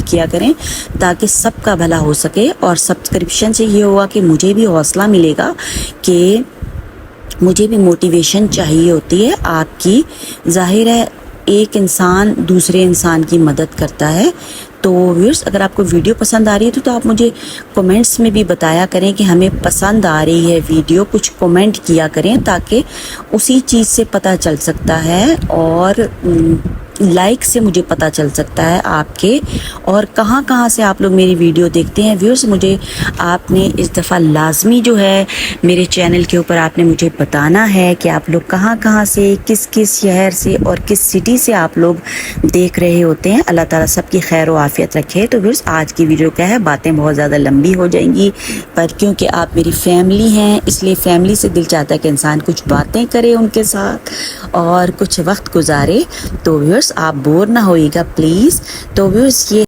किया करें ताकि सबका भला हो सके। और सब्सक्रिप्शन से ये होगा कि मुझे भी हौसला मिलेगा कि मुझे भी मोटिवेशन चाहिए होती है आपकी। ज़ाहिर है एक इंसान दूसरे इंसान की मदद करता है। तो व्यूअर्स, अगर आपको वीडियो पसंद आ रही है तो आप मुझे कमेंट्स में भी बताया करें कि हमें पसंद आ रही है वीडियो, कुछ कमेंट किया करें ताकि उसी चीज़ से पता चल सकता है। और लाइक से मुझे पता चल सकता है आपके और कहाँ कहाँ से आप लोग मेरी वीडियो देखते हैं। व्यूअर्स, मुझे आपने इस दफ़ा लाजमी जो है मेरे चैनल के ऊपर आपने मुझे बताना है कि आप लोग कहाँ कहाँ से, किस किस शहर से और किस सिटी से आप लोग देख रहे होते हैं। अल्लाह ताला सबकी खैर व आफियत रखे। तो व्यूअर्स, आज की वीडियो क्या है, बातें बहुत ज़्यादा लंबी हो जाएंगी, पर क्योंकि आप मेरी फैमिली हैं इसलिए फैमिली से दिल चाहता है कि इंसान कुछ बातें करे उनके साथ और कुछ वक्त गुजारे। तो व्यूअर्स, आप बोर ना होइएगा प्लीज़। तो व्यूअर्स, ये